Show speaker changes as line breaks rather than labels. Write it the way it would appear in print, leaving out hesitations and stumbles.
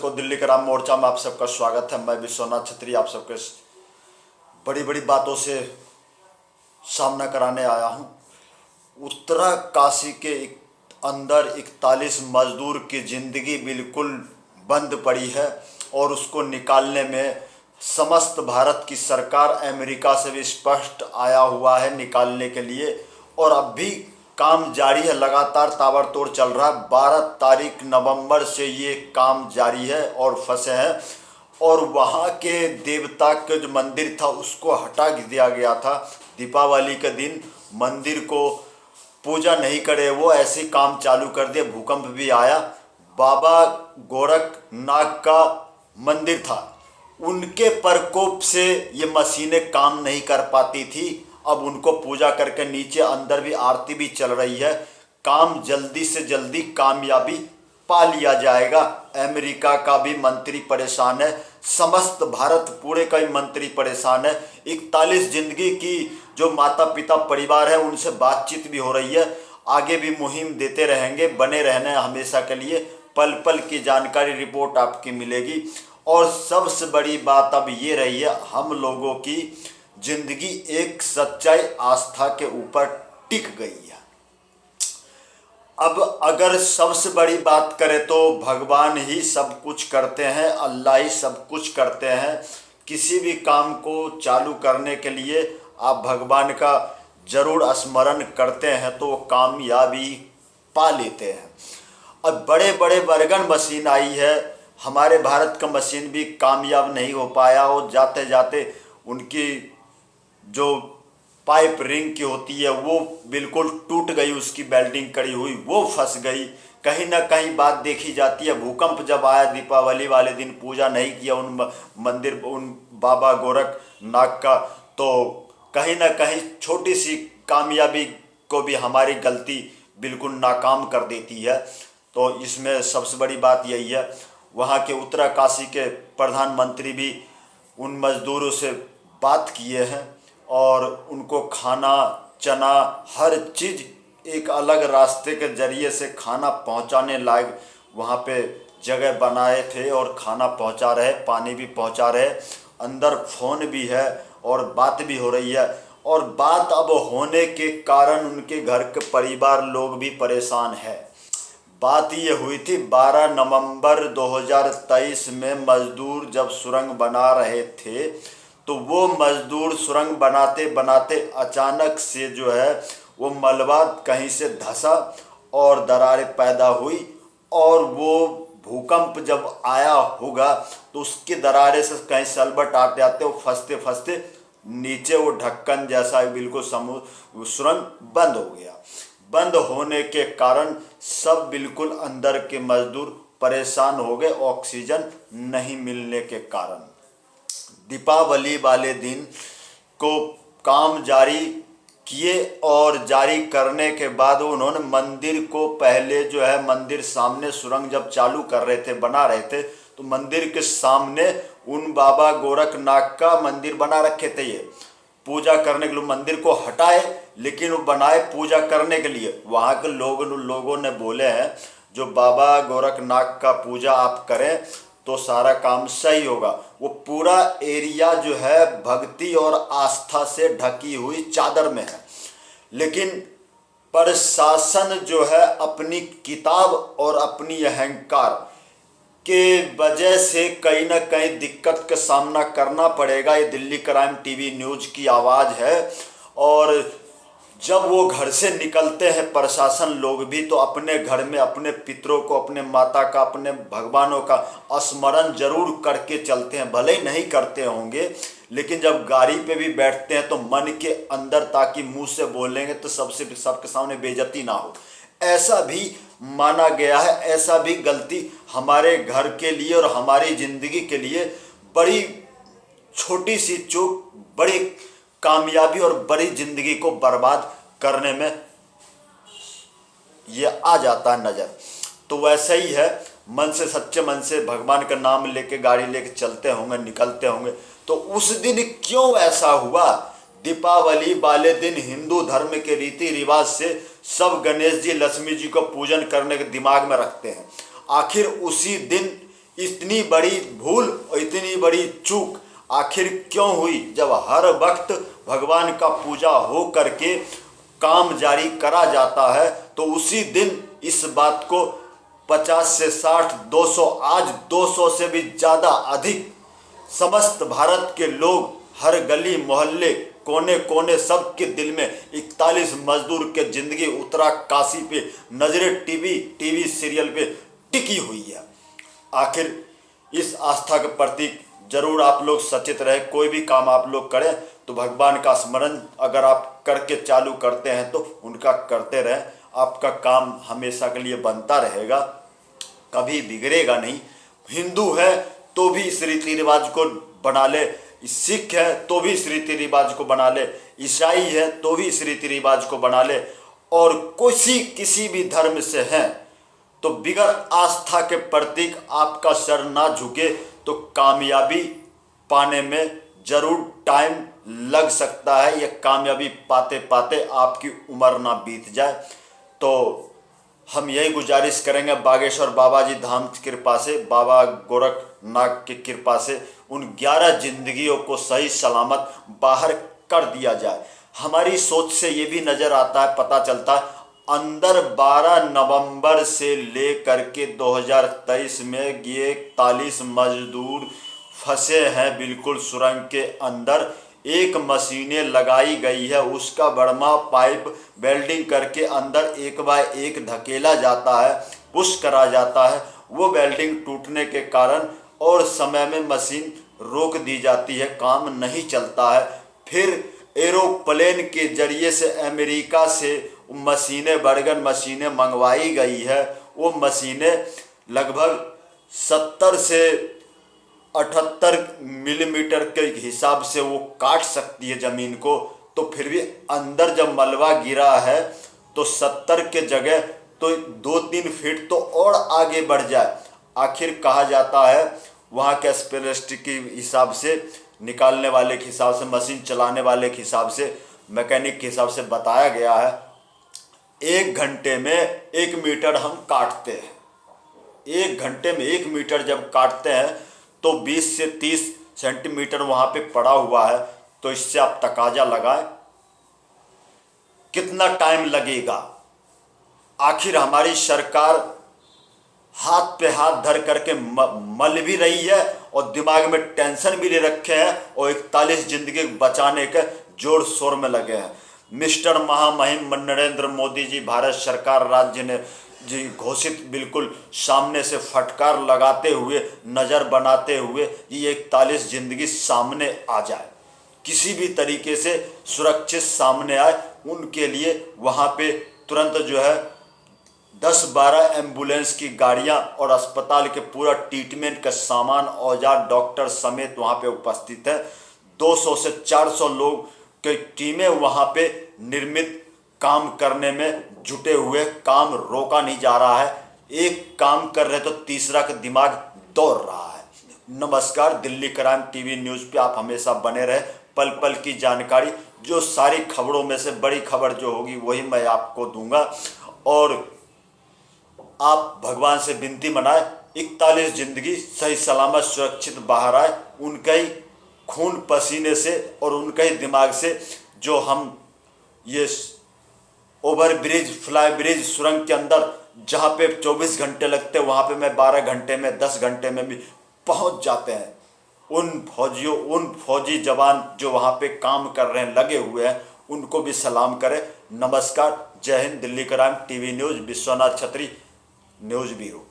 दर्शकों, दिल्ली के राम मोर्चा में आप सबका स्वागत है। मैं विश्वनाथ छत्री आप सबके बड़ी बड़ी बातों से सामना कराने आया हूं। उत्तरकाशी के अंदर 41 मजदूर की ज़िंदगी बिल्कुल बंद पड़ी है और उसको निकालने में समस्त भारत की सरकार अमेरिका से भी स्पष्ट आया हुआ है निकालने के लिए, और अब भी काम जारी है, लगातार ताबड़तोड़ चल रहा है। 12 तारीख नवंबर से ये काम जारी है और फंसे हैं, और वहाँ के देवता के जो मंदिर था उसको हटा दिया गया था। दीपावली के दिन मंदिर को पूजा नहीं करे, वो ऐसे काम चालू कर दिए। भूकंप भी आया। बाबा गोरखनाथ का मंदिर था, उनके प्रकोप से ये मशीनें काम नहीं कर पाती थी। अब उनको पूजा करके नीचे अंदर भी आरती भी चल रही है। काम जल्दी से जल्दी कामयाबी पा लिया जाएगा। अमेरिका का भी मंत्री परेशान है, समस्त भारत पूरे का ही मंत्री परेशान है। 41 जिंदगी की जो माता पिता परिवार है उनसे बातचीत भी हो रही है। आगे भी मुहिम देते रहेंगे, बने रहने हमेशा के लिए। पल पल की जानकारी रिपोर्ट आपकी मिलेगी। और सबसे बड़ी बात अब ये रही है, हम लोगों की जिंदगी एक सच्चाई आस्था के ऊपर टिक गई है। अब अगर सबसे बड़ी बात करें तो भगवान ही सब कुछ करते हैं, अल्लाह ही सब कुछ करते हैं। किसी भी काम को चालू करने के लिए आप भगवान का जरूर स्मरण करते हैं तो वो कामयाबी पा लेते हैं। अब बड़े बड़े बर्गन मशीन आई है, हमारे भारत का मशीन भी कामयाब नहीं हो पाया, और जाते जाते उनकी जो पाइप रिंग की होती है वो बिल्कुल टूट गई, उसकी वेल्डिंग करी हुई वो फंस गई। कहीं ना कहीं बात देखी जाती है, भूकंप जब आया दीपावली वाले दिन पूजा नहीं किया उन बाबा गोरखनाथ का, तो कहीं ना कहीं छोटी सी कामयाबी को भी हमारी गलती बिल्कुल नाकाम कर देती है। तो इसमें सबसे बड़ी बात यही है, वहाँ के उत्तरकाशी के प्रधानमंत्री भी उन मजदूरों से बात किए हैं और उनको खाना, चना, हर चीज़ एक अलग रास्ते के ज़रिए से खाना पहुंचाने लायक वहाँ पे जगह बनाए थे और खाना पहुंचा रहे, पानी भी पहुंचा रहे। अंदर फ़ोन भी है और बात भी हो रही है, और बात अब होने के कारण उनके घर के परिवार लोग भी परेशान है। बात ये हुई थी 12 नवंबर 2023 में मजदूर जब सुरंग बना रहे थे, तो वो मजदूर सुरंग बनाते बनाते अचानक से जो है वो मलबा कहीं से धंसा और दरारें पैदा हुई, और वो भूकंप जब आया होगा तो उसकी दरारें से कहीं सलबट आते आते वो फंसते फंसते नीचे वो ढक्कन जैसा बिल्कुल सुरंग बंद हो गया। बंद होने के कारण सब बिल्कुल अंदर के मजदूर परेशान हो गए, ऑक्सीजन नहीं मिलने के कारण। दीपावली वाले दिन को काम जारी किए, और जारी करने के बाद उन्होंने मंदिर को पहले जो है मंदिर सामने सुरंग जब चालू कर रहे थे, बना रहे थे, तो मंदिर के सामने उन बाबा गोरखनाथ का मंदिर बना रखे थे। ये पूजा करने के लिए मंदिर को हटाए, लेकिन वो बनाए पूजा करने के लिए। वहाँ के लोगों ने बोले हैं जो बाबा गोरखनाथ का पूजा आप करें तो सारा काम सही होगा। वो पूरा एरिया जो है भक्ति और आस्था से ढकी हुई चादर में है, लेकिन प्रशासन जो है अपनी किताब और अपनी अहंकार के वजह से कहीं ना कहीं दिक्कत का सामना करना पड़ेगा। ये दिल्ली क्राइम टीवी न्यूज़ की आवाज़ है। और जब वो घर से निकलते हैं प्रशासन लोग भी, तो अपने घर में अपने पितरों को, अपने माता का, अपने भगवानों का स्मरण जरूर करके चलते हैं। भले ही नहीं करते होंगे, लेकिन जब गाड़ी पे भी बैठते हैं तो मन के अंदर, ताकि मुंह से बोलेंगे तो सबके सामने बेइज्जती ना हो, ऐसा भी माना गया है। ऐसा भी गलती हमारे घर के लिए और हमारी ज़िंदगी के लिए बड़ी छोटी सी चूक बड़ी कामयाबी और बड़ी ज़िंदगी को बर्बाद करने में ये आ जाता है नज़र। तो वैसे ही है, मन से, सच्चे मन से भगवान का नाम लेके गाड़ी लेके चलते होंगे, निकलते होंगे। तो उस दिन क्यों ऐसा हुआ? दीपावली वाले दिन हिंदू धर्म के रीति रिवाज से सब गणेश जी, लक्ष्मी जी को पूजन करने के दिमाग में रखते हैं। आखिर उसी दिन इतनी बड़ी भूल और इतनी बड़ी चूक आखिर क्यों हुई, जब हर वक्त भगवान का पूजा हो करके काम जारी करा जाता है तो उसी दिन इस बात को 50 से 60, 200, आज 200 से भी ज़्यादा अधिक समस्त भारत के लोग, हर गली मोहल्ले कोने कोने सबके दिल में 41 मजदूर के जिंदगी उत्तराकाशी पे नजरें टीवी सीरियल पे टिकी हुई है। आखिर इस आस्था के प्रतीक जरूर आप लोग सचेत रहे। कोई भी काम आप लोग करें तो भगवान का स्मरण अगर आप करके चालू करते हैं तो उनका करते रहें, आपका काम हमेशा के लिए बनता रहेगा, कभी बिगड़ेगा नहीं। हिंदू है तो भी इस रीति रिवाज को बना ले, सिख है तो भी इस रीति रिवाज को बना ले, ईसाई है तो भी इस रीति रिवाज को बना ले, और किसी भी धर्म से हैं तो बिगड़ आस्था के प्रतीक आपका सर ना झुके तो कामयाबी पाने में जरूर टाइम लग सकता है। यह कामयाबी पाते पाते आपकी उम्र ना बीत जाए। तो हम यही गुजारिश करेंगे बागेश्वर बाबा जी धाम की कृपा से, बाबा गोरखनाथ की कृपा से उन 11 जिंदगियों को सही सलामत बाहर कर दिया जाए। हमारी सोच से ये भी नज़र आता है, पता चलता है अंदर 12 नवंबर से लेकर के 2023 में ये 41 मजदूर फंसे हैं बिल्कुल सुरंग के अंदर। एक मशीनें लगाई गई है, उसका बर्मा पाइप वेल्डिंग करके अंदर एक बाय एक धकेला जाता है, पुश करा जाता है। वो वेल्डिंग टूटने के कारण और समय में मशीन रोक दी जाती है, काम नहीं चलता है। फिर एरोप्लेन के जरिए से अमेरिका से मशीनें, बर्गन मशीनें मंगवाई गई है। वो मशीनें लगभग 70 से 78 मिलीमीटर के हिसाब से वो काट सकती है ज़मीन को। तो फिर भी अंदर जब मलबा गिरा है तो 70 के जगह तो 2-3 फीट तो और आगे बढ़ जाए। आखिर कहा जाता है वहाँ के स्पेशलिस्ट के हिसाब से, निकालने वाले के हिसाब से, मशीन चलाने वाले के हिसाब से, मैकेनिक के हिसाब से बताया गया है 1 घंटे में 1 मीटर हम काटते हैं। 1 घंटे में 1 मीटर जब काटते हैं तो 20 से 30 सेंटीमीटर वहाँ पे पड़ा हुआ है। तो इससे आप तकाजा लगाएं कितना टाइम लगेगा। आखिर हमारी सरकार हाथ पे हाथ धर करके मल भी रही है और दिमाग में टेंशन भी ले रखे हैं और 41 जिंदगी बचाने के जोर शोर में लगे हैं। मिस्टर महामहिम नरेंद्र मोदी जी, भारत सरकार राज्य ने जी घोषित बिल्कुल सामने से फटकार लगाते हुए, नज़र बनाते हुए ये 41 जिंदगी सामने आ जाए, किसी भी तरीके से सुरक्षित सामने आए, उनके लिए वहाँ पे तुरंत जो है 10-12 एम्बुलेंस की गाड़ियाँ और अस्पताल के पूरा ट्रीटमेंट का सामान, औजार, डॉक्टर समेत वहाँ पे उपस्थित है। 200 से 400 लोग की टीमें वहाँ पे निर्मित काम करने में जुटे हुए, काम रोका नहीं जा रहा है। एक काम कर रहे तो तीसरा का दिमाग दौड़ रहा है। नमस्कार, दिल्ली क्राइम टीवी न्यूज़ पे आप हमेशा बने रहे, पल पल की जानकारी, जो सारी खबरों में से बड़ी खबर जो होगी वही मैं आपको दूंगा। और आप भगवान से विनती मनाए 41 जिंदगी सही सलामत सुरक्षित बाहर आए, उनके ही खून पसीने से और उनके ही दिमाग से जो हम ये ओवर ब्रिज, फ्लाई ब्रिज, सुरंग के अंदर जहाँ पे 24 घंटे लगते वहाँ पे मैं 12 घंटे में, 10 घंटे में भी पहुँच जाते हैं। उन फौजी जवान जो वहाँ पे काम कर रहे हैं, लगे हुए हैं, उनको भी सलाम करें। नमस्कार, जय Hind. Delhi crime TV news, Vishwanath छत्री, न्यूज़ ब्यूरो।